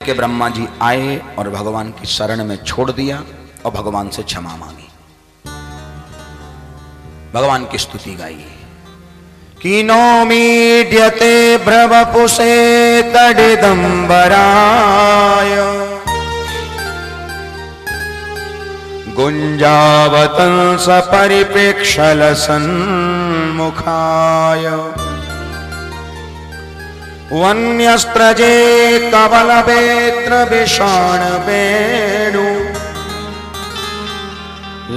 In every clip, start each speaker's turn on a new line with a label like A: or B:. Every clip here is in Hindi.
A: के ब्रह्मा जी आए और भगवान की शरण में छोड़ दिया और भगवान से क्षमा मांगी, भगवान की स्तुति गाई। कीनो मीड्यते भ्रवपुषे तडिदंबराय गुंजावतंस परिप्रेक्षल सन्मुखाय वन्यस्त्रजे कवलवेत्र विषाण वेणु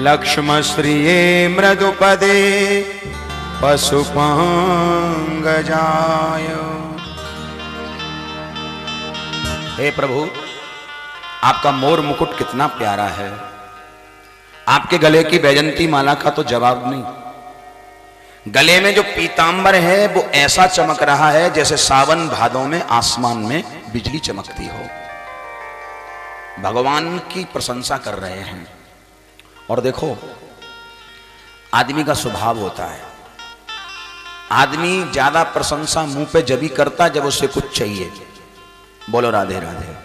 A: लक्ष्मश्रिये मृदुपदे पशुपांगजाय। हे प्रभु, आपका मोर मुकुट कितना प्यारा है, आपके गले की बैजंती माला का तो जवाब नहीं। गले में जो पीतांबर है वो ऐसा चमक रहा है जैसे सावन भादों में आसमान में बिजली चमकती हो। भगवान की प्रशंसा कर रहे हैं। और देखो, आदमी का स्वभाव होता है, आदमी ज्यादा प्रशंसा मुंह पे जब ही करता जब उसे कुछ चाहिए। बोलो राधे राधे।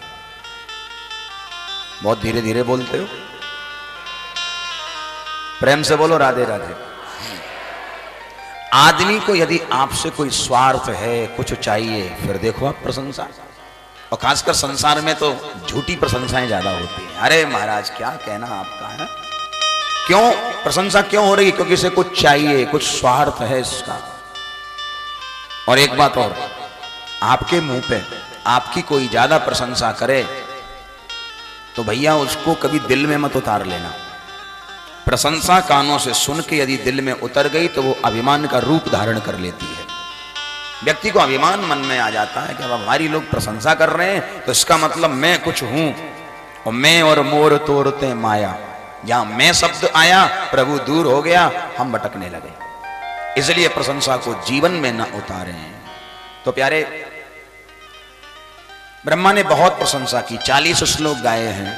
A: बहुत धीरे धीरे बोलते हो, प्रेम से बोलो राधे राधे। आदमी को यदि आपसे कोई स्वार्थ है, कुछ चाहिए, फिर देखो आप प्रशंसा। और खासकर संसार में तो झूठी प्रशंसाएं ज्यादा होती हैं। अरे महाराज क्या कहना आपका है, क्यों प्रशंसा क्यों हो रही? क्योंकि इसे कुछ चाहिए, कुछ स्वार्थ है इसका। और एक बात और, आपके मुंह पे आपकी कोई ज्यादा प्रशंसा करे तो भैया उसको कभी दिल में मत उतार लेना। प्रशंसा कानों से सुन के यदि दिल में उतर गई तो वो अभिमान का रूप धारण कर लेती है। व्यक्ति को अभिमान मन में आ जाता है कि अब हमारी लोग प्रशंसा कर रहे हैं तो इसका मतलब मैं कुछ हूं। और मैं और मोर तोड़ते माया, यहां मैं शब्द आया प्रभु दूर हो गया, हम भटकने लगे। इसलिए प्रशंसा को जीवन में न उतारें। तो प्यारे, ब्रह्मा ने बहुत प्रशंसा की, 40 श्लोक गाए हैं।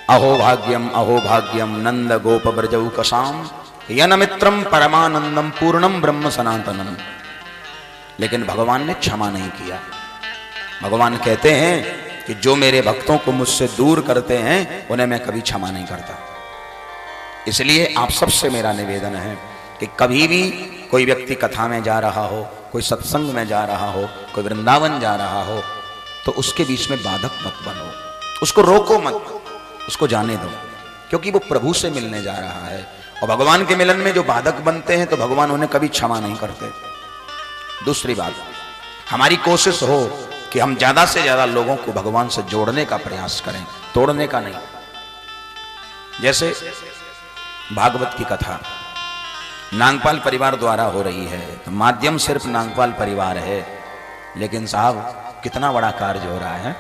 A: अहो भाग्यम नंद गोप ब्रजऊ कसाम यन मित्रम परमानंदम पूर्णम ब्रह्म सनातनम। लेकिन भगवान ने क्षमा नहीं किया। भगवान कहते हैं कि जो मेरे भक्तों को मुझसे दूर करते हैं उन्हें मैं कभी क्षमा नहीं करता। इसलिए आप सबसे मेरा निवेदन है कि कभी भी कोई व्यक्ति कथा में जा रहा हो, कोई सत्संग में जा रहा हो, कोई वृंदावन जा रहा हो, तो उसके बीच में बाधक मत बनो, उसको रोको मत, उसको जाने दो, क्योंकि वो प्रभु से मिलने जा रहा है। और भगवान के मिलन में जो बाधक बनते हैं तो भगवान उन्हें कभी क्षमा नहीं करते। दूसरी बात, हमारी कोशिश हो कि हम ज्यादा से ज्यादा लोगों को भगवान से जोड़ने का प्रयास करें, तोड़ने का नहीं। जैसे भागवत की कथा नागपाल परिवार द्वारा हो रही है, तो माध्यम सिर्फ नागपाल परिवार है, लेकिन साहब कितना बड़ा कार्य हो रहा है।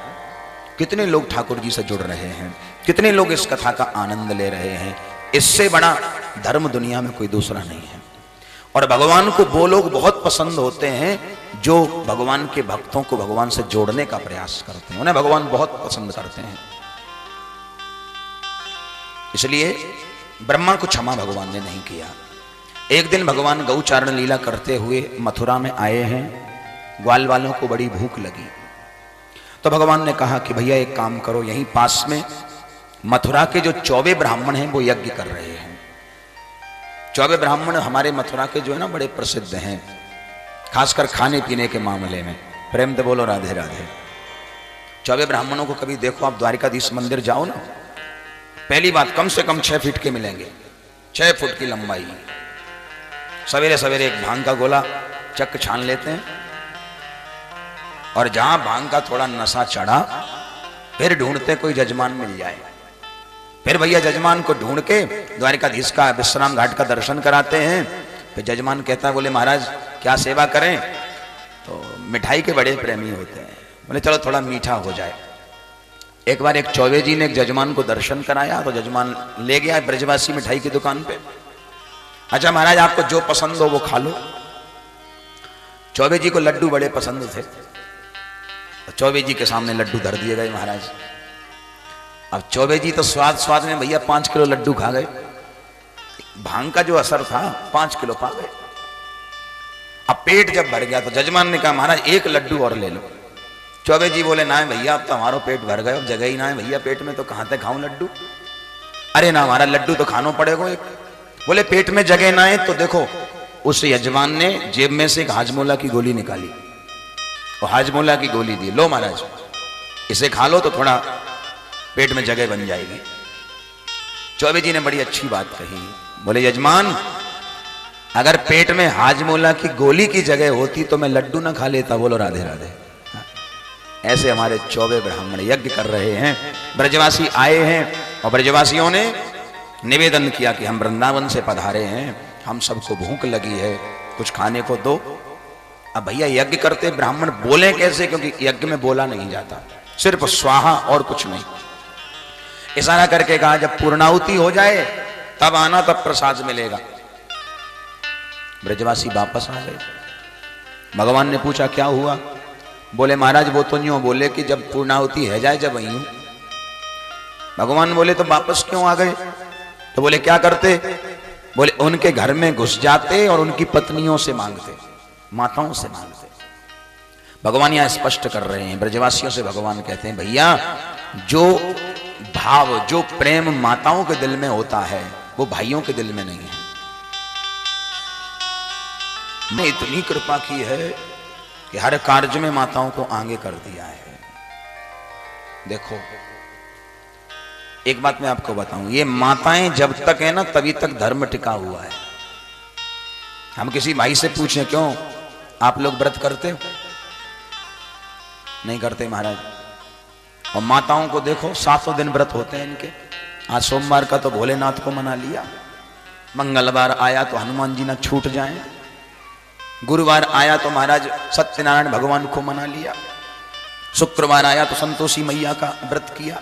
A: कितने लोग ठाकुर जी से जुड़ रहे हैं, कितने लोग इस कथा का आनंद ले रहे हैं। इससे बड़ा धर्म दुनिया में कोई दूसरा नहीं है। और भगवान को वो लोग बहुत पसंद होते हैं जो भगवान के भक्तों को भगवान से जोड़ने का प्रयास करते हैं, उन्हें भगवान बहुत पसंद करते हैं। इसलिए ब्रह्मा को क्षमा भगवान ने नहीं किया। एक दिन भगवान गौचारण लीला करते हुए मथुरा में आए हैं। ग्वाल वालों को बड़ी भूख लगी, तो भगवान ने कहा कि भैया एक काम करो, यहीं पास में मथुरा के जो 24 ब्राह्मण हैं वो यज्ञ कर रहे हैं। 24 ब्राह्मण हमारे मथुरा के जो है ना बड़े प्रसिद्ध हैं, खासकर खाने पीने के मामले में। प्रेम से बोलो राधे राधे। 24 ब्राह्मणों को कभी देखो आप, द्वारिकाधीश मंदिर जाओ ना, पहली बात कम से कम 6 फीट के मिलेंगे, 6 फुट की लंबाई। सवेरे सवेरे एक भांग का गोला चक छान लेते हैं, और जहां भांग का थोड़ा नशा चढ़ा फिर ढूंढते कोई जजमान मिल जाए। फिर भैया जजमान को ढूंढ के द्वारिकाधीश का विश्राम घाट का दर्शन कराते हैं। फिर जजमान कहता है, बोले महाराज क्या सेवा करें? तो मिठाई के बड़े प्रेमी होते हैं, बोले चलो थोड़ा मीठा हो जाए। एक बार एक चौबे जी ने एक जजमान को दर्शन कराया, तो जजमान ले गया ब्रजवासी मिठाई की दुकान पे। अच्छा महाराज आपको जो पसंद हो वो खा लो। चौबे जी को लड्डू बड़े पसंद थे, तो चौबे जी के सामने लड्डू धर दिए गए महाराज। अब चौबे जी तो स्वाद में भैया 5 किलो लड्डू खा गए। भांग का जो असर था 5 किलो पा गए। अब पेट जब भर गया तो जजमान ने कहा महाराज एक लड्डू और ले लो। चौबे जी बोले ना भैया अब तो हमारो पेट भर गए, अब जगह ही ना है भैया पेट में, तो कहां तक खाऊं लड्डू। अरे ना हमारा लड्डू तो खानो पड़ेगा एक। बोले पेट में जगह ना है तो देखो, उस यजमान ने जेब में से एक हाजमोला की गोली निकाली और हाजमोला की गोली दी, लो महाराज इसे खा लो तो थोड़ा पेट में जगह बन जाएगी। चौबे जी ने बड़ी अच्छी बात कही, बोले यजमान अगर पेट में हाजमोला की गोली की जगह होती तो मैं लड्डू ना खा लेता। बोलो राधे राधे। ऐसे हमारे चौबे ब्राह्मण यज्ञ कर रहे हैं, ब्रजवासी आए हैं और ब्रजवासियों ने निवेदन किया कि हम वृंदावन से पधारे हैं, हम सबको भूख लगी है, कुछ खाने को दो। अब भैया यज्ञ करते ब्राह्मण बोले कैसे, क्योंकि यज्ञ में बोला नहीं जाता, सिर्फ स्वाहा और कुछ नहीं। इशारा करके कहा जब पूर्णाहुति हो जाए तब आना, तब प्रसाद मिलेगा। ब्रजवासी वापस आ गए। भगवान ने पूछा क्या हुआ? बोले महाराज वो तो यूं बोले कि जब पूर्णाहुति है जाए जब वहीं। भगवान बोले तो वापस क्यों आ गए? तो बोले क्या करते? बोले उनके घर में घुस जाते और उनकी पत्नियों से मांगते, माताओं से मांगते। भगवान यहां स्पष्ट कर रहे हैं, ब्रजवासियों से भगवान कहते हैं भैया जो भाव जो प्रेम माताओं के दिल में होता है वो भाइयों के दिल में नहीं है। मैं इतनी कृपा की है कि हर कार्य में माताओं को आगे कर दिया है। देखो एक बात मैं आपको बताऊं, ये माताएं जब तक है ना तभी तक धर्म टिका हुआ है। हम किसी भाई से पूछें क्यों आप लोग व्रत करते हो? नहीं करते महाराज। और माताओं को देखो 700 दिन व्रत होते हैं इनके। आज सोमवार का तो भोलेनाथ को मना लिया, मंगलवार आया तो हनुमान जी ना छूट जाएं, गुरुवार आया तो महाराज सत्यनारायण भगवान को मना लिया, शुक्रवार आया तो संतोषी मैया का व्रत किया,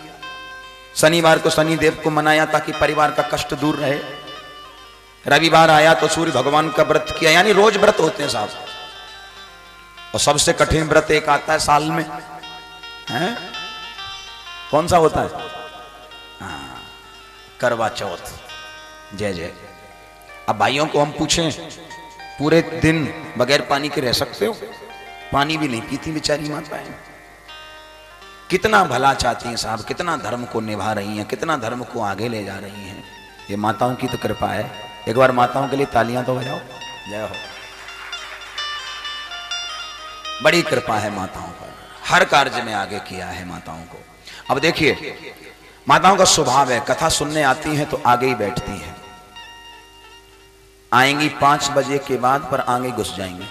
A: शनिवार को शनिदेव को मनाया ताकि परिवार का कष्ट दूर रहे, रविवार आया तो सूर्य भगवान का व्रत किया। यानी रोज व्रत होते हैं साहब। और सबसे कठिन व्रत एक आता है साल में, हैं? कौन सा होता है? हाँ, करवा चौथ। जय जय। अब भाइयों को हम पूछें पूरे दिन बगैर पानी के रह सकते हो? पानी भी नहीं पीती बेचारी माताएं। कितना भला चाहती हैं साहब, कितना धर्म को निभा रही हैं, कितना धर्म को आगे ले जा रही हैं। ये माताओं की तो कृपा है। एक बार माताओं के लिए तालियां तो बजाओ। जय हो। बड़ी कृपा है माताओं पर, हर कार्य में आगे किया है माताओं को। अब देखिए माताओं का स्वभाव है, कथा सुनने आती हैं तो आगे ही बैठती हैं, आएंगी 5 बजे के बाद पर आगे घुस जाएंगी।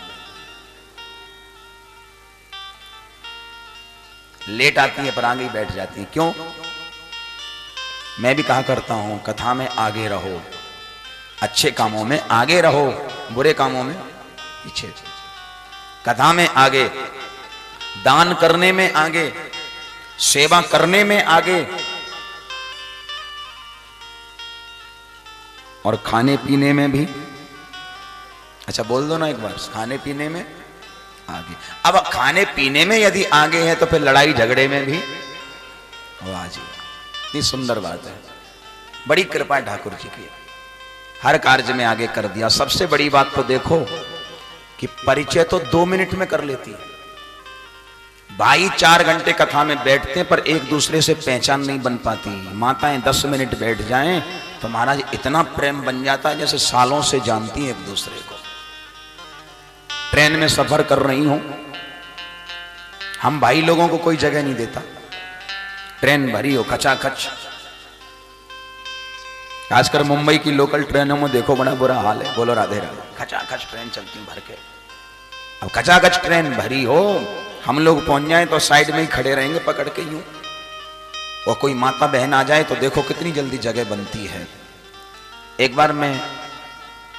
A: लेट आती है पर आगे ही बैठ जाती है। क्यों? मैं भी कहा करता हूं कथा में आगे रहो, अच्छे कामों में आगे रहो, बुरे कामों में पीछे। कथा में आगे, दान करने में आगे, सेवा करने में आगे, और खाने पीने में भी। अच्छा बोल दो ना एक बार, खाने पीने में आगे। अब खाने पीने में यदि आगे है तो फिर लड़ाई झगड़े में भी। वाह जी, इतनी सुंदर बात है। बड़ी कृपा ठाकुर जी की, हर कार्य में आगे कर दिया। सबसे बड़ी बात तो देखो कि परिचय तो 2 मिनट में कर लेती है। भाई 4 घंटे कथा में बैठते पर एक दूसरे से पहचान नहीं बन पाती। माताएं 10 मिनट बैठ जाएं तो महाराज इतना प्रेम बन जाता है जैसे सालों से जानती हैं एक दूसरे को। ट्रेन में सफर कर रही हूं, हम भाई लोगों को कोई जगह नहीं देता, ट्रेन भरी हो खचाखच। खासकर मुंबई की लोकल ट्रेनों में देखो बड़ा बुरा हाल है। बोलो राधे राधे। खचाखच ट्रेन चलती भर के। अब खचाखच ट्रेन भरी हो, हम लोग पहुंच जाए तो साइड में ही खड़े रहेंगे पकड़ के यूं, और कोई माता बहन आ जाए तो देखो कितनी जल्दी जगह बनती है। एक बार मैं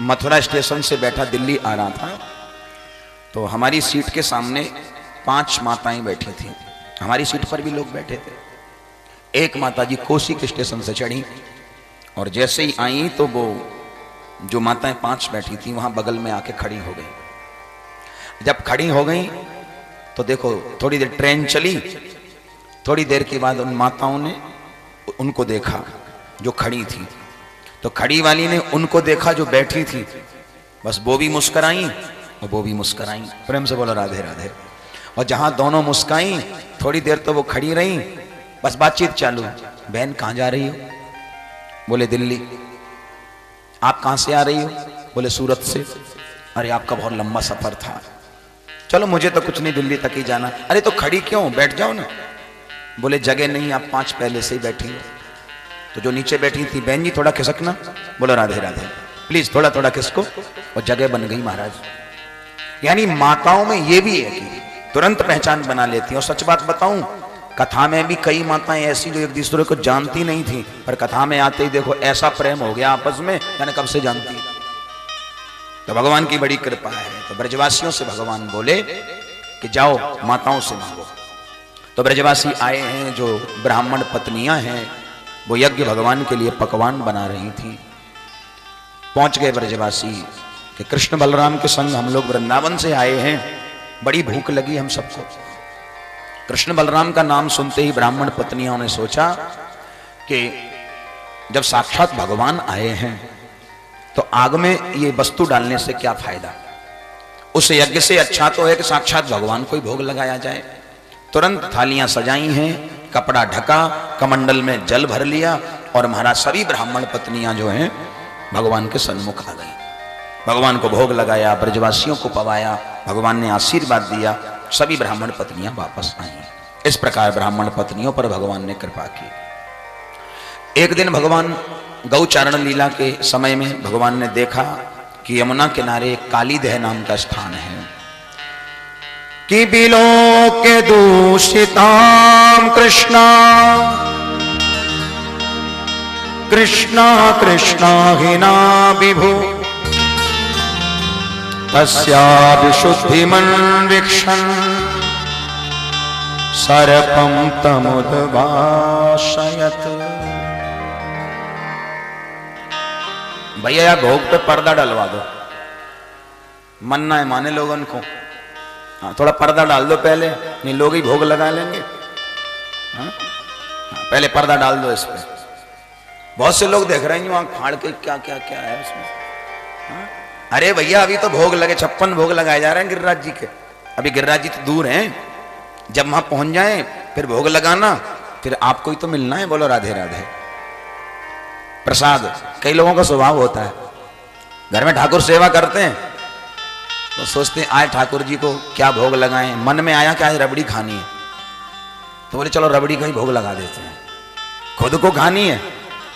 A: मथुरा स्टेशन से बैठा दिल्ली आ रहा था, तो हमारी सीट के सामने 5 माताएं बैठी थी, हमारी सीट पर भी लोग बैठे थे। एक माता जी कोसी के स्टेशन से चढ़ी और जैसे ही आई तो वो जो माताएं 5 बैठी थी वहां बगल में आके खड़ी हो गई। जब खड़ी हो गई तो देखो थोड़ी देर ट्रेन चली, थोड़ी देर के बाद उन माताओं ने उनको देखा जो खड़ी थी, तो खड़ी वाली ने उनको देखा जो बैठी थी, बस वो भी मुस्कुराई और वो भी मुस्कुराई। प्रेम से बोलो राधे राधे। और जहां दोनों मुस्काई, थोड़ी देर तो वो खड़ी रही, बस बातचीत चालू। बहन कहां जा रही हो? बोले दिल्ली। आप कहां से आ रही हो? बोले सूरत से। अरे आपका बहुत लंबा सफर था। चलो मुझे तो कुछ नहीं, दिल्ली तक ही जाना। अरे तो खड़ी क्यों, बैठ जाओ ना। बोले जगह नहीं, आप 5 पहले से ही बैठी हो। तो जो नीचे बैठी थी, बहन जी थोड़ा खिसकना। बोलो राधे राधे, प्लीज थोड़ा थोड़ा खिसको। और जगह बन गई महाराज। यानी माताओं में ये भी है कि तुरंत पहचान बना लेती हैं। और सच बात बताऊं, कथा में भी कई माताएं ऐसी जो एक दूसरे को जानती नहीं थी, पर कथा में आते ही देखो ऐसा प्रेम हो गया आपस में, यानी कब से जानती है। तो भगवान की बड़ी कृपा है। तो ब्रजवासियों से भगवान बोले कि जाओ माताओं से मांगो। तो ब्रजवासी आए हैं, जो ब्राह्मण पत्नियां हैं वो यज्ञ भगवान के लिए पकवान बना रही थी। पहुंच गए ब्रजवासी कि कृष्ण बलराम के संग हम लोग वृंदावन से आए हैं, बड़ी भूख लगी हम सबको। कृष्ण बलराम का नाम सुनते ही ब्राह्मण पत्नियों ने सोचा कि जब साक्षात भगवान आए हैं तो आग में ये वस्तु डालने से क्या फायदा। उस यज्ञ से अच्छा तो है कि साक्षात भगवान को ही भोग लगाया जाए। तुरंत थालियां सजाई हैं, कपड़ा ढका, कमंडल में जल भर लिया और महाराज सभी ब्राह्मण पत्नियां जो हैं भगवान के सन्मुख आ गई। भगवान को भोग लगाया, ब्रजवासियों को पवाया, भगवान ने आशीर्वाद दिया, सभी ब्राह्मण पत्नियां वापस आई। इस प्रकार ब्राह्मण पत्नियों पर भगवान ने कृपा की। एक दिन भगवान गौचारण लीला के समय में भगवान ने देखा कि यमुना किनारे कालीदह नाम का स्थान है। कि बिलो के दूषिताम कृष्णा कृष्णा कृष्णा हिना विभु तस्या विशुद्धिमन्वीक्षन् सर्पं तमुद्भाषयत्। भैया भोग पे पर्दा डलवा दो, मन्ना है माने लोगों को। हाँ थोड़ा पर्दा डाल दो पहले, नहीं लोग ही भोग लगा लेंगे। हाँ पहले पर्दा डाल दो इस पे। बहुत से लोग देख रहे हैं वहां फाड़ के क्या क्या क्या है उसमें। हाँ? अरे भैया अभी तो भोग लगे, 56 भोग लगाए जा रहे हैं गिरिराज जी के। अभी गिरिराज जी तो दूर हैं, जब वहां पहुंच जाएं फिर भोग लगाना, फिर आपको ही तो मिलना है। बोलो राधे राधे। प्रसाद कई लोगों का स्वभाव होता है, घर में ठाकुर सेवा करते हैं तो सोचते हैं आए ठाकुर जी को क्या भोग लगाएं। मन में आया कि आज रबड़ी खानी है, तो बोले चलो रबड़ी का ही भोग लगा देते हैं। खुद को खानी है,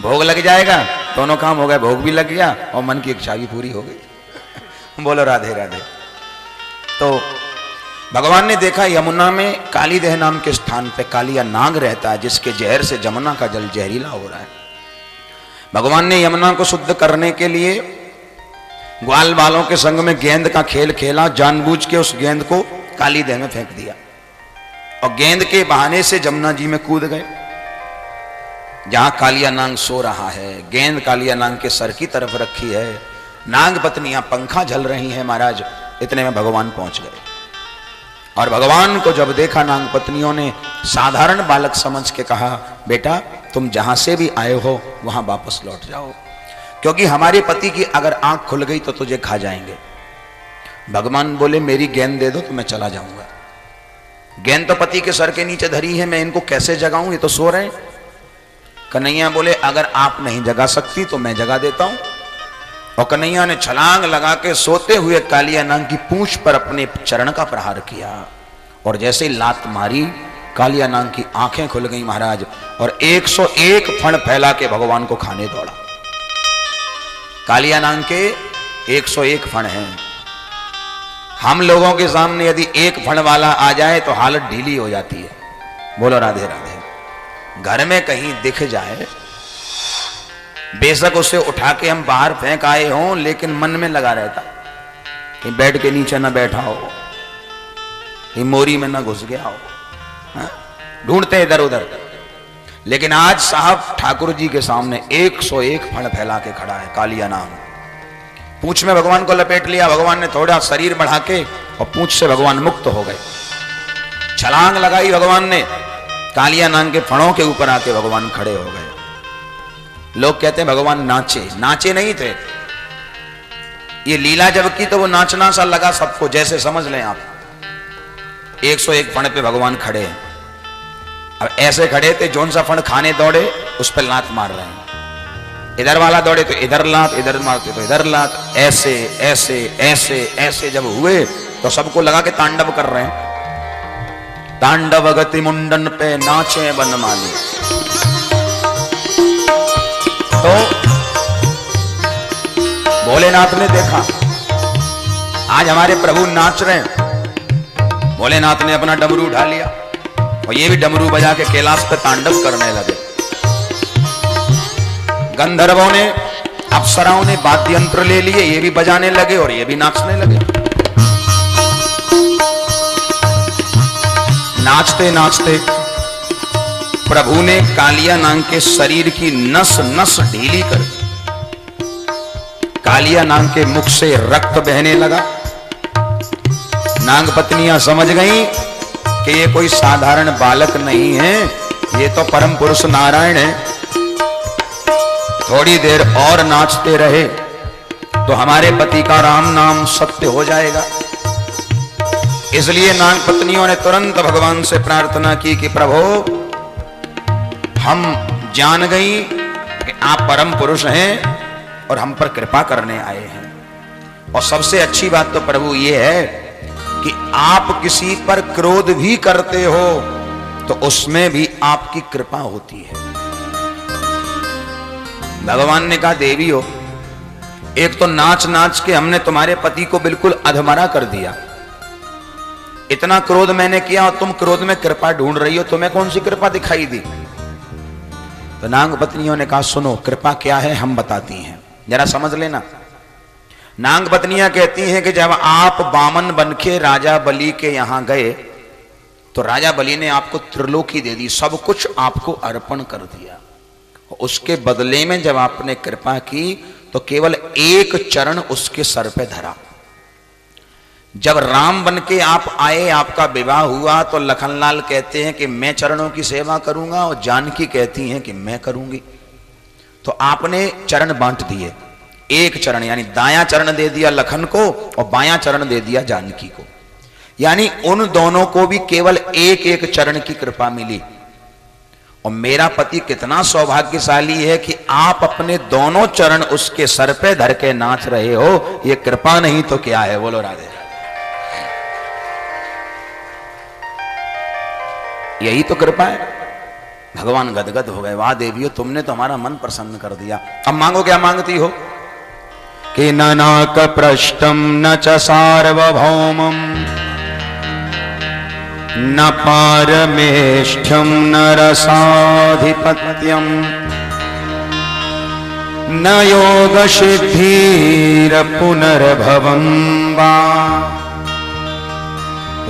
A: भोग लग जाएगा, दोनों काम हो गए, भोग भी लग गया और मन की इच्छा भी पूरी हो गई। बोलो राधे राधे। तो भगवान ने देखा यमुना में कालीदह नाम के स्थान पे कालिया नाग रहता है, जिसके जहर से जमुना का जल जहरीला हो रहा है। भगवान ने यमुना को शुद्ध करने के लिए ग्वाल बालों के संग में गेंद का खेल खेला, जानबूझ के उस गेंद को कालीदह में फेंक दिया और गेंद के बहाने से जमुना जी में कूद गए। जहां कालिया नाग सो रहा है, गेंद कालिया नाग के सर की तरफ रखी है, नाग पत्नियां पंखा झल रही हैं महाराज। इतने में भगवान पहुंच गए और भगवान को जब देखा नाग पत्नियों ने साधारण बालक समझ के कहा, बेटा तुम जहां से भी आए हो वहां वापस लौट जाओ, क्योंकि हमारे पति की अगर आंख खुल गई तो तुझे खा जाएंगे। भगवान बोले मेरी गेंद दे दो तो मैं चला जाऊंगा। गेंद तो पति के सर के नीचे धरी है, मैं इनको कैसे जगाऊं, ये तो सो रहे हैं। कन्हैया बोले अगर आप नहीं जगा सकती तो मैं जगा देता हूं। और कन्हैया ने छलांग लगा के सोते हुए कालिया नाग की पूंछ पर अपने चरण का प्रहार किया और जैसे ही लात मारी कालिया नाग की आंखें खुल गई महाराज, और 101 फण फैला के भगवान को खाने दौड़ा। कालिया नाग के 101 फण हैं। हम लोगों के सामने यदि एक फण वाला आ जाए तो हालत ढीली हो जाती है। बोलो राधे राधे। घर में कहीं दिख जाए, बेशक उसे उठा के हम बाहर फेंक आए हों, लेकिन मन में लगा रहता कि बेड के नीचे ना बैठा हो, कि मोरी में ना घुस गया हो। ढूंढते इधर उधर। लेकिन आज साहब ठाकुर जी के सामने 101 फण फैला के खड़ा है कालिया नाग। पूंछ में भगवान को लपेट लिया, भगवान ने थोड़ा शरीर बढ़ा के और पूंछ से भगवान मुक्त हो गए। छलांग लगाई भगवान ने, कालिया नाग के फणों के ऊपर आके भगवान खड़े हो गए। लोग कहते हैं भगवान नाचे, नाचे नहीं थे। ये लीला जब की तो वो नाचना सा लगा सबको, जैसे समझ लें आप। 101 फण पे भगवान खड़े हैं। अब ऐसे खड़े थे, जोन सा फण खाने दौड़े उस पर लात मार रहे हैं। इधर वाला दौड़े तो इधर लात, इधर मारते तो इधर लात, ऐसे ऐसे ऐसे ऐसे जब हुए तो सबको लगा के तांडव कर रहे हैं। तांडव गति मुंडन पे नाचे बनमाली। तो भोलेनाथ ने देखा आज हमारे प्रभु नाच रहे हैं। भोलेनाथ ने अपना डमरू उठा लिया और ये भी डमरू बजा के कैलाश पे तांडव करने लगे। गंधर्वों ने, अप्सराओं ने वाद्य यंत्र ले लिए, ये भी बजाने लगे और ये भी नाचने लगे। नाचते नाचते प्रभु ने कालिया नाग के शरीर की नस नस ढीली कर, कालिया नाग के मुख से रक्त बहने लगा। नाग पत्नियां समझ गईं कि ये कोई साधारण बालक नहीं है, ये तो परम पुरुष नारायण है। थोड़ी देर और नाचते रहे तो हमारे पति का राम नाम सत्य हो जाएगा। इसलिए नाग पत्नियों ने तुरंत भगवान से प्रार्थना की कि प्रभु, हम जान गई कि आप परम पुरुष हैं और हम पर कृपा करने आए हैं। और सबसे अच्छी बात तो प्रभु ये है कि आप किसी पर क्रोध भी करते हो तो उसमें भी आपकी कृपा होती है। भगवान ने कहा, देवी हो, एक तो नाच नाच के हमने तुम्हारे पति को बिल्कुल अधमरा कर दिया। इतना क्रोध मैंने किया और तुम क्रोध में कृपा ढूंढ रही हो, तुम्हें कौन सी कृपा दिखाई दी? तो नाग पत्नियों ने कहा, सुनो, कृपा क्या है हम बताती हैं, जरा समझ लेना। नाग पत्नियां कहती हैं कि जब आप बामन बनके राजा बलि के यहां गए तो राजा बलि ने आपको त्रिलोकी दे दी, सब कुछ आपको अर्पण कर दिया। उसके बदले में जब आपने कृपा की तो केवल एक चरण उसके सर पे धरा। जब राम बनके आप आए, आपका विवाह हुआ, तो लखनलाल कहते हैं कि मैं चरणों की सेवा करूंगा और जानकी कहती हैं कि मैं करूंगी। तो आपने चरण बांट दिए, एक चरण यानी दायां चरण दे दिया लखन को और बायां चरण दे दिया जानकी को। यानी उन दोनों को भी केवल एक एक चरण की कृपा मिली। और मेरा पति कितना सौभाग्यशाली है कि आप अपने दोनों चरण उसके सर पे धर के नाच रहे हो। ये कृपा नहीं तो क्या है? बोलो राधे। यही तो कृपा है। भगवान गदगद हो गए, वाह देवियो, तुमने तो हमारा मन प्रसन्न कर दिया। अब मांगो, क्या मांगती हो? कि न नाक पृष्ठम न च सार्वभौमम न पारमेष्ठ्यम न रसाधिपत्यम न योग सिद्धिर पुनर्भवम वा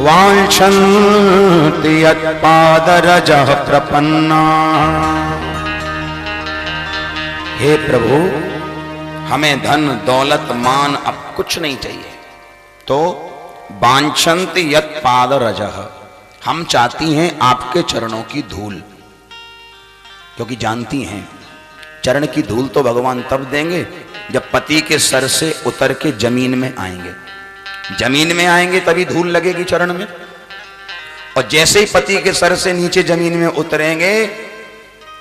A: वांछन्ति यत्पादरजः प्रपन्ना। हे प्रभु, हमें धन दौलत मान अब कुछ नहीं चाहिए। तो वांछन्ति यत्पादरजः, हम चाहती हैं आपके चरणों की धूल, क्योंकि जानती हैं चरण की धूल तो भगवान तब देंगे जब पति के सर से उतर के जमीन में आएंगे। जमीन में आएंगे तभी धूल लगेगी चरण में। और जैसे ही पति के सर से नीचे जमीन में उतरेंगे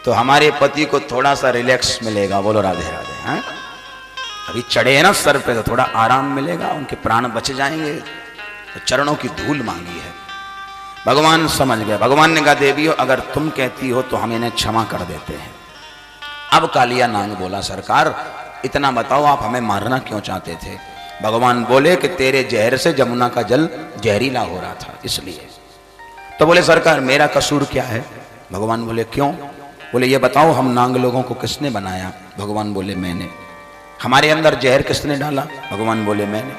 A: तो हमारे पति को थोड़ा सा रिलैक्स मिलेगा। बोलो राधे राधे। हैं, अभी चढ़े हैं ना सर पे तो थोड़ा आराम मिलेगा, उनके प्राण बच जाएंगे। तो चरणों की धूल मांगी है। भगवान समझ गए। भगवान ने कहा, देवियों, अगर तुम कहती हो तो हम इन्हें क्षमा कर देते हैं। अब कालिया नाग बोला, सरकार इतना बताओ, आप हमें मारना क्यों चाहते थे? भगवान बोले कि तेरे जहर से जमुना का जल जहरीला हो रहा था, इसलिए। तो बोले, सरकार मेरा कसूर क्या है? भगवान बोले, क्यों? बोले, ये बताओ हम नाग लोगों को किसने बनाया? भगवान बोले, मैंने। हमारे अंदर जहर किसने डाला? भगवान बोले, मैंने।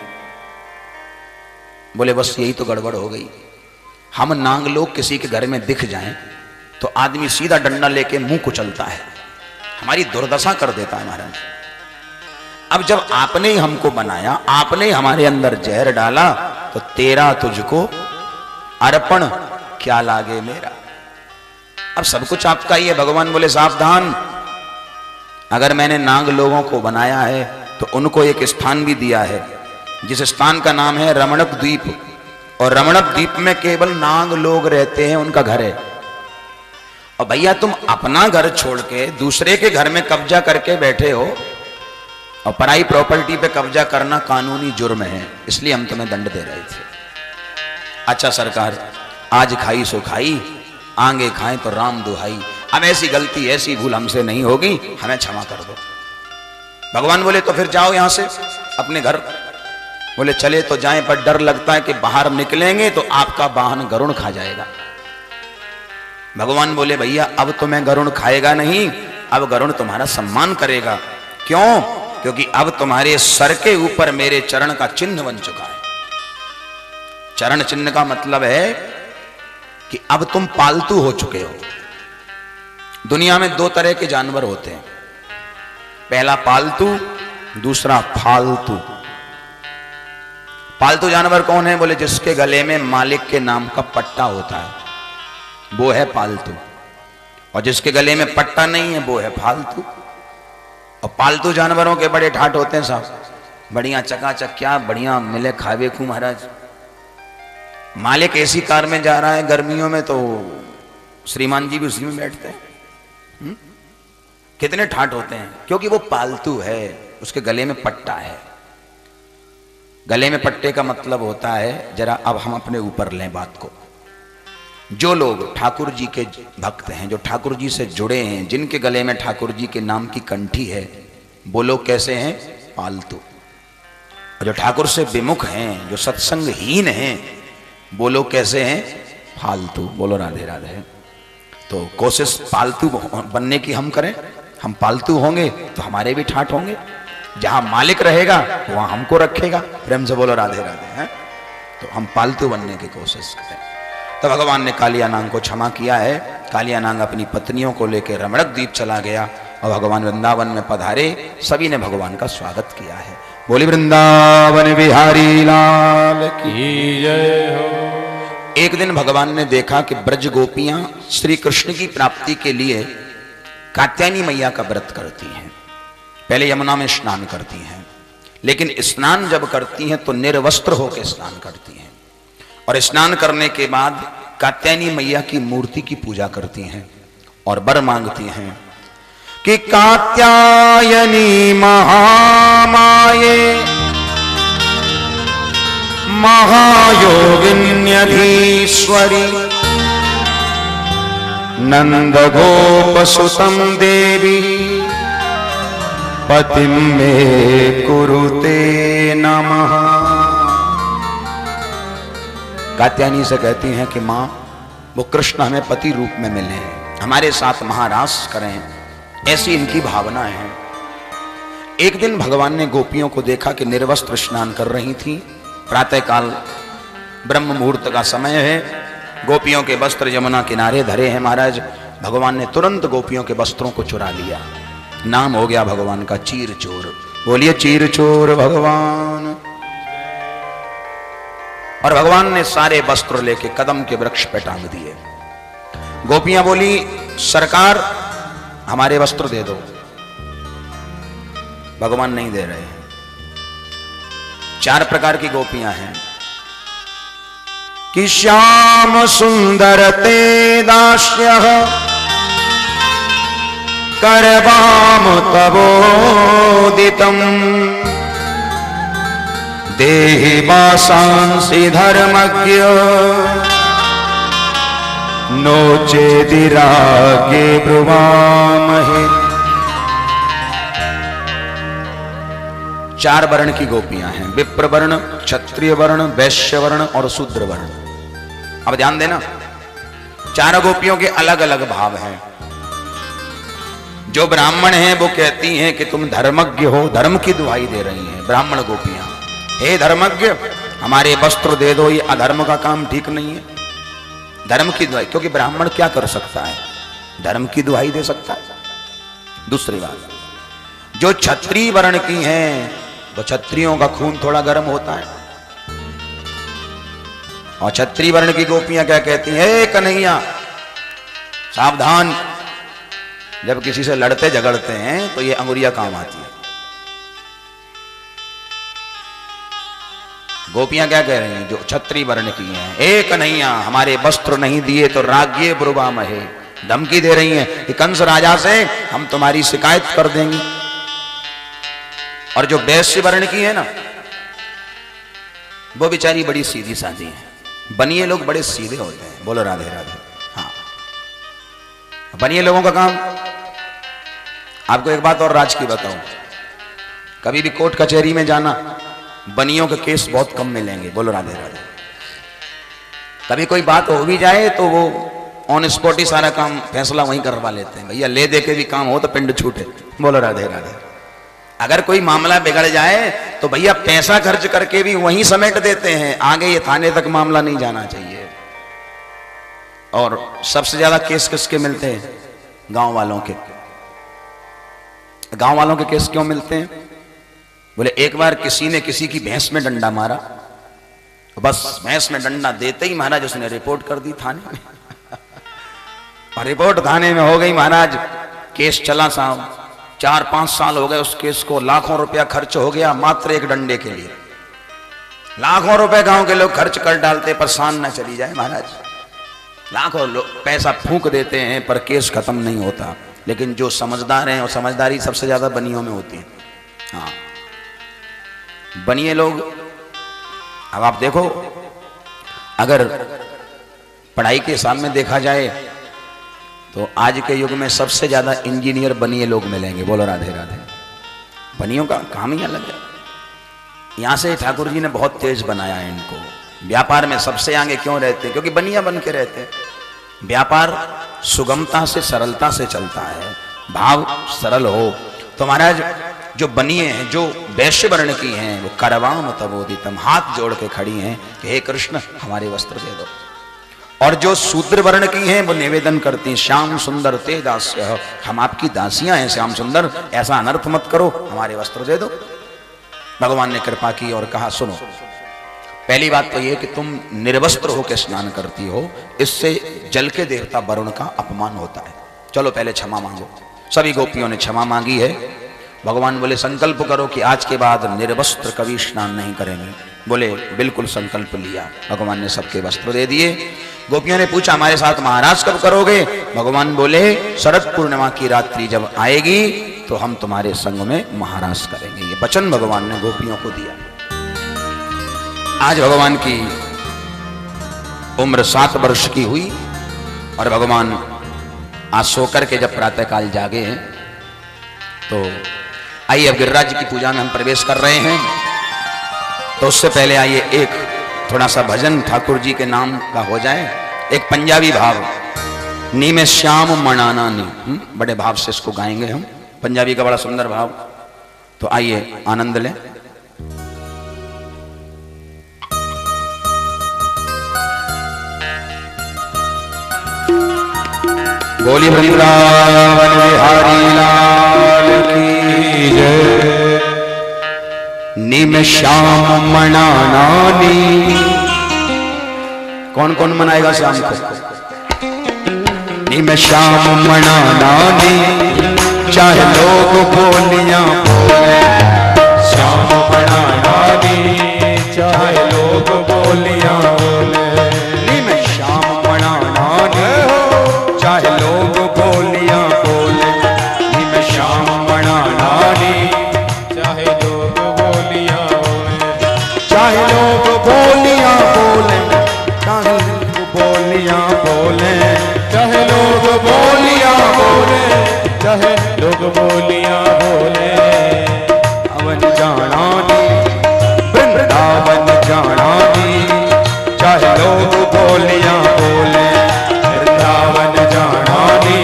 A: बोले, बस यही तो गड़बड़ हो गई। हम नाग लोग किसी के घर में दिख जाएं तो आदमी सीधा डंडा लेके मुंह कुचलता है, हमारी दुर्दशा कर देता है महाराज। अब जब आपने ही हमको बनाया, आपने ही हमारे अंदर जहर डाला, तो तेरा तुझको अर्पण क्या लागे मेरा। अब सब कुछ आपका ही है। भगवान बोले, सावधान, अगर मैंने नाग लोगों को बनाया है तो उनको एक स्थान भी दिया है, जिस स्थान का नाम है रमणक द्वीप। और रमणक द्वीप में केवल नाग लोग रहते हैं, उनका घर है। और भैया तुम अपना घर छोड़ के दूसरे के घर में कब्जा करके बैठे हो, और पराई प्रॉपर्टी पे कब्जा करना कानूनी जुर्म है, इसलिए हम तुम्हें दंड दे रहे थे। अच्छा सरकार, आज खाई सो खाई, आगे खाएं तो राम दुहाई। अब ऐसी गलती ऐसी भूल हमसे नहीं होगी, हमें क्षमा कर दो। भगवान बोले तो फिर जाओ यहां से अपने घर। बोले चले तो जाएं, पर डर लगता है कि बाहर निकलेंगे तो आपका वाहन गरुण खा जाएगा। भगवान बोले भैया अब तुम्हें गरुण खाएगा नहीं, अब गरुण तुम्हारा सम्मान करेगा। क्यों? क्योंकि अब तुम्हारे सर के ऊपर मेरे चरण का चिन्ह बन चुका है। चरण चिन्ह का मतलब है कि अब तुम पालतू हो चुके हो। दुनिया में दो तरह के जानवर होते हैं, पहला पालतू, दूसरा फालतू। पालतू जानवर कौन है? बोले जिसके गले में मालिक के नाम का पट्टा होता है वो है पालतू, और जिसके गले में पट्टा नहीं है वो है फालतू। और पालतू जानवरों के बड़े ठाट होते हैं साहब, बढ़िया चकाचक, क्या बढ़िया मिले खावे को महाराज। मालिक ऐसी कार में जा रहा है गर्मियों में तो श्रीमान जी भी उसी में बैठते हैं। कितने ठाट होते हैं, क्योंकि वो पालतू है, उसके गले में पट्टा है। गले में पट्टे का मतलब होता है, जरा अब हम अपने ऊपर लें बात को। जो लोग ठाकुर जी के भक्त हैं, जो ठाकुर जी से जुड़े हैं, जिनके गले में ठाकुर जी के नाम की कंठी है, वो लोग कैसे हैं? पालतू। जो ठाकुर से विमुख हैं, जो सत्संगहीन हैं, वो लोग कैसे हैं? फालतू। बोलो राधे राधे। तो कोशिश पालतू बनने की हम करें। हम पालतू होंगे तो हमारे भी ठाठ होंगे। जहां मालिक रहेगा वहां हमको रखेगा। प्रेम से बोलो राधे राधे। हैं तो हम पालतू बनने की कोशिश करें। तो भगवान ने कालियानाग को क्षमा किया है। कालियानाग अपनी पत्नियों को लेकर रमणक द्वीप चला गया और भगवान वृंदावन में पधारे। सभी ने भगवान का स्वागत किया है। बोली वृंदावन बिहारी लाल की जय हो। एक दिन भगवान ने देखा कि ब्रज गोपियां श्री कृष्ण की प्राप्ति के लिए कात्यायनी मैया का व्रत करती हैं। पहले यमुना में स्नान करती हैं, लेकिन स्नान जब करती हैं तो निर्वस्त्र होकर स्नान करती हैं, और स्नान करने के बाद कात्यायनी मैया की मूर्ति की पूजा करती हैं और वर मांगती हैं कि कात्यायनी महामाये महायोगिन्यधीश्वरी नंद गोप सुतम देवी पतिम मे कुरुते नमः। कात्यायनी से कहती हैं कि मां, वो कृष्ण हमें पति रूप में मिले हैं, हमारे साथ महारास करें, ऐसी इनकी भावना है। एक दिन भगवान ने गोपियों को देखा कि निर्वस्त्र स्नान कर रही थी। प्रातःकाल ब्रह्म मुहूर्त का समय है। गोपियों के वस्त्र यमुना किनारे धरे हैं महाराज। भगवान ने तुरंत गोपियों के वस्त्रों को चुरा लिया। नाम हो गया भगवान का चीर चोर। बोलिए चीर चोर भगवान। और भगवान ने सारे वस्त्र लेके कदम के वृक्ष पे टांग दिए। गोपियां बोली सरकार हमारे वस्त्र दे दो। भगवान नहीं दे रहे हैं। 4 प्रकार की गोपियां हैं कि श्याम सुंदर ते दास्यः करवाम तवोदितम् देहि वासांसि धर्मज्ञ नो चेदिरागे ब्रुवामहे। 4 वर्ण की गोपियां हैं, विप्र वर्ण, क्षत्रिय वर्ण, वैश्य वर्ण और शूद्र वर्ण। अब ध्यान देना, 4 गोपियों के अलग अलग भाव हैं। जो ब्राह्मण हैं वो कहती हैं कि तुम धर्मज्ञ हो, धर्म की दुहाई दे रही हैं ब्राह्मण गोपियां। हे धर्मज्ञ हमारे वस्त्र दे दो, ये अधर्म का काम ठीक नहीं है। धर्म की दुहाई, क्योंकि ब्राह्मण क्या कर सकता है? धर्म की दुहाई दे सकता है। दूसरी बात, जो क्षत्रिय वर्ण की हैं तो क्षत्रियों का खून थोड़ा गर्म होता है। और क्षत्रिय वर्ण की गोपियां क्या कहती हैं? हे कन्हैया सावधान, जब किसी से लड़ते झगड़ते हैं तो ये अंगुरियां काम आती है। गोपियां क्या कह रही हैं? जो छत्री वर्ण की हैं, एक कन्हैया हमारे वस्त्र नहीं दिए तो राज्य ब्रुवा महे, धमकी दे रही हैं कि कंस राजा से हम तुम्हारी शिकायत कर देंगे। और जो वैश्य वर्ण की है ना, वो बेचारी बड़ी सीधी साधी है। बनिए लोग बड़े सीधे होते हैं। बोलो राधे राधे। हाँ, बनिए लोगों का काम। आपको एक बात और राज की बताऊं, कभी भी कोर्ट कचहरी में जाना, बनियों के केस बहुत कम मिलेंगे। बोलो राधे राधे। कभी कोई बात हो भी जाए तो वो ऑन स्पॉट ही सारा काम फैसला वहीं करवा लेते हैं। भैया ले दे के भी काम हो तो पिंड छूटे। बोलो राधे राधे। अगर कोई मामला बिगड़ जाए तो भैया पैसा खर्च करके भी वहीं समेट देते हैं, आगे ये थाने तक मामला नहीं जाना चाहिए। और सबसे ज्यादा केस किसके मिलते हैं? गांव वालों के। गांव वालों के केस क्यों मिलते हैं? बोले एक बार किसी ने किसी की भैंस में डंडा मारा, बस भैंस में डंडा देते ही महाराज उसने रिपोर्ट कर दी थाने में। और रिपोर्ट थाने में हो गई महाराज, केस चला साहब, 4-5 साल हो गए उस केस को, लाखों रुपया खर्च हो गया मात्र एक डंडे के लिए। लाखों रुपए गांव के लोग खर्च कर डालते पर सान न चली जाए महाराज। लाखों लोग पैसा फूंक देते हैं पर केस खत्म नहीं होता। लेकिन जो समझदार हैं, और समझदारी सबसे ज्यादा बनियों में होती है। हाँ, बनिए लोग। अब आप देखो, अगर पढ़ाई के हिसाब में देखा जाए तो आज के युग में सबसे ज्यादा इंजीनियर बनिए लोग मिलेंगे। बोलो राधे राधे। बनियों का काम ही अलग है। यहां से ठाकुर जी ने बहुत तेज बनाया है इनको। व्यापार में सबसे आगे क्यों रहते हैं? क्योंकि बनिया बन के रहते हैं। व्यापार सुगमता से, सरलता से चलता है। भाव सरल हो तो महाराज जो बनिए हैं, जो वैश्य वर्ण की हैं, वो करवाम तबोदितम, हाथ जोड़ के खड़ी हैं कि हे कृष्ण हमारे वस्त्र दे दो। और जो शूद्र वर्ण की हैं वो निवेदन करती हैं, श्याम सुंदर ते दास्य, हम आपकी दासियां हैं श्याम सुंदर, ऐसा अनर्थ मत करो, हमारे वस्त्र दे दो। भगवान ने कृपा की और कहा सुनो, पहली बात तो ये कि तुम निर्वस्त्र होकर स्नान करती हो, इससे जल के देवता वरुण का अपमान होता है। चलो पहले क्षमा मांगो। सभी गोपियों ने क्षमा मांगी है। भगवान बोले संकल्प करो कि आज के बाद निर्वस्त्र कभी स्नान नहीं करेंगे। बोले बिल्कुल संकल्प लिया। भगवान ने सबके वस्त्र दे दिए। गोपियों ने पूछा हमारे साथ महाराज कब करोगे? भगवान बोले शरद पूर्णिमा की रात्रि जब आएगी तो हम तुम्हारे संग में महाराज करेंगे। ये वचन भगवान ने गोपियों को दिया। आज भगवान की उम्र 7 वर्ष की हुई और भगवान आज सोकर के जब प्रातःकाल जागे हैं तो आइए अब गिरिराज की पूजा में हम प्रवेश कर रहे हैं। तो उससे पहले आइए एक थोड़ा सा भजन ठाकुर जी के नाम का हो जाए। एक पंजाबी भाव, नी में श्याम मनाना नी, बड़े भाव से इसको गाएंगे हम। पंजाबी का बड़ा सुंदर भाव। तो आइए आनंद लें। बोली वृंदावन बिहारी लाल की जय। निम श्याम मनाना नी, कौन कौन मनाएगा श्याम को? निम श्याम मनाना नी, चाहे लोग बोलियां बोले।
B: श्याम मनाना नी, चाहे लोग बोलियां बोले।
A: निम श्याम मनाना नी, चाहे लोग बोलियां बोले। निम श्याम मनाना नी,
B: चाहे लोग बोलियां बोले।
A: चाहे लोग बोलियां बोले, चाहे लोग बोलियां बोले,
B: चाहे लोग बोलियां बोले, चाहे लोग बोलियां बोले।
A: अवन जाना नी, वृंदावन जाना नी, चाहे लोग बोलियां बोले।
B: वृंदावन जाना नी,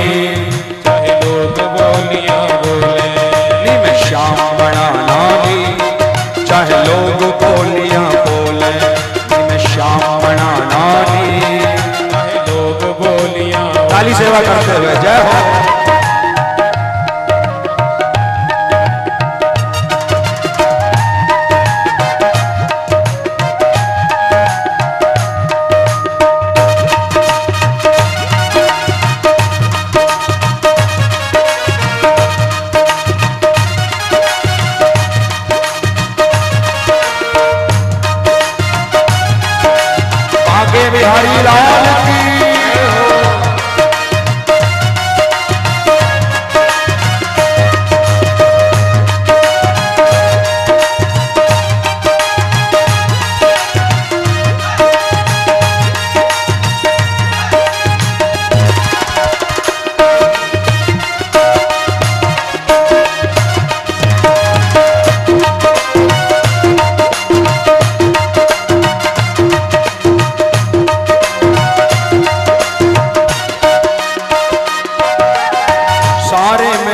B: चाहे लोग बोलियां बोले।
A: निम श्याम मनाना नी, चाहे लोग बोलियां बोले। निम श्याम मनाना नी,
B: चाहे लोग बोलियां बोले।
A: काली सेवा करते हुए जय हो।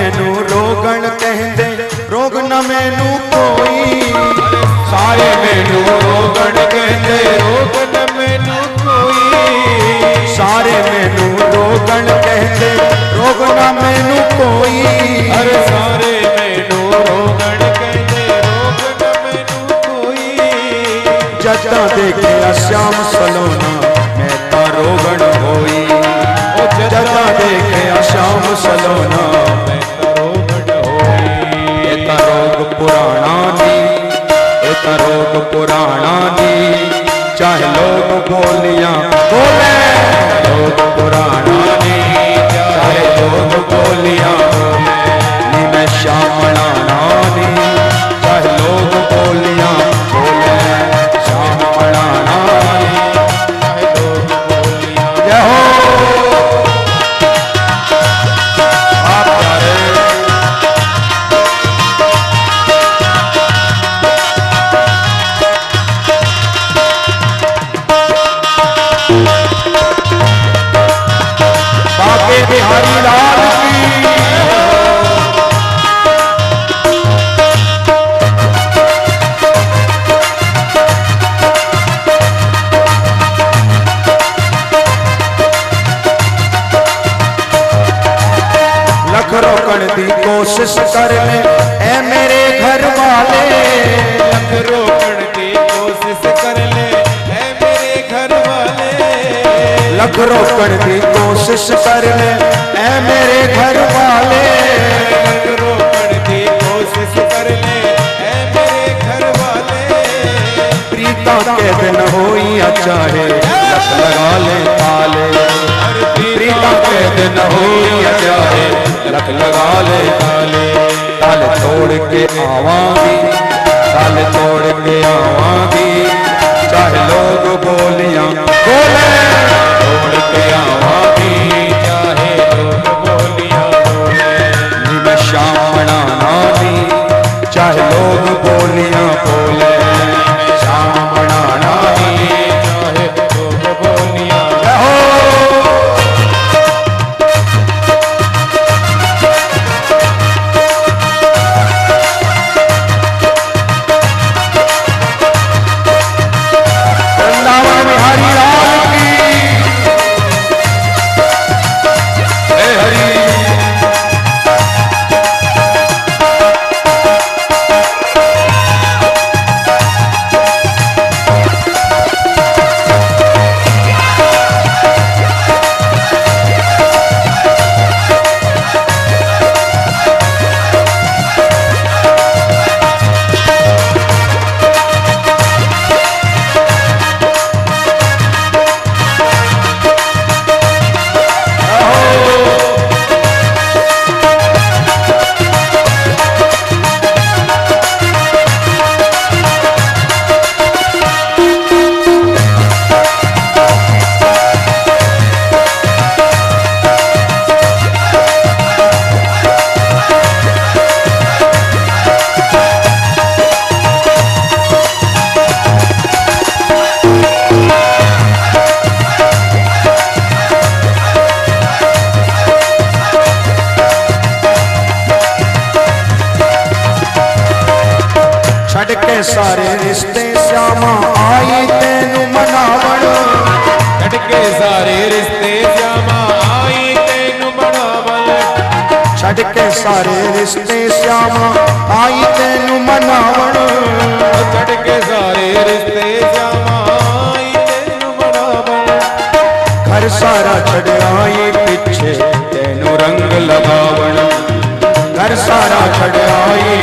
A: मैनू रोगण कहते रोग न मैनू कोई।
B: सारे मैनू रोगण कहते रोग न मैनू कोई।
A: सारे मैनू रोगण कहते रोग न मैनू कोई।
B: अरे सारे मैनू रोगण कहते रोग न मैनू कोई।
A: जदा देखे श्याम सलोना मैं ता रोगण होई। जदा देखे श्याम सलोना
B: मैं ता रोगण होई।
A: एता रोग पुराणा दी, एता रोग पुराणा दी, चाहे लोग बोलियां बोले। रोग पुराणा दी, चाहे लोग बोलियां बोले। नी मैं श्यामणा दी, चाहे लोग बोलियां बोले। श्यामणा दी,
B: चाहे लोग बोलियां।
A: जय हो आप प्यारे। बाके बिहारी लाल की। लख रोकण दी कोशिश कर ले ए मेरे घर वाले।
B: लख रोकण की कोशिश कर ले है मेरे घर वाले।
A: लख रोकण दी कोशिश कर ले ए मेरे घर वाले।
B: लख रोकण की कोशिश कर ले है मेरे घर वाले।
A: प्रीता के दिन होई चाहे लख लगा ले ताले। प्रीता के दिन होई चाहे लख लगा ले ताले। ताले तोड़ के आवांगी, ताले तोड़ के आवांगी, चाहे लोग बोलियां बोले।
B: तोड़ के आवांगी, चाहे लोग बोलियां बोले।
A: नी मैं श्यामणा दी, चाहे लोग बोलियां बोले। श्यामणा दी,
B: चाहे लोग बोलियां।
A: जय हो वृंदावन बिहारी लाल की। हे हरि। छड़ के सारे रिश्ते श्यामा आई तेनू मनावण।
B: छड़ के सारे रिश्ते श्यामा आई तेनू मनावण।
A: छड़ के सारे रिश्ते श्यामा आई तेनू मनावण।
B: छड़ के सारे रिश्ते श्यामा आई तेनू मनावण।
A: घर सारा छड़ आई पीछे तेनू रंग लगावण। घर सारा छड़ आई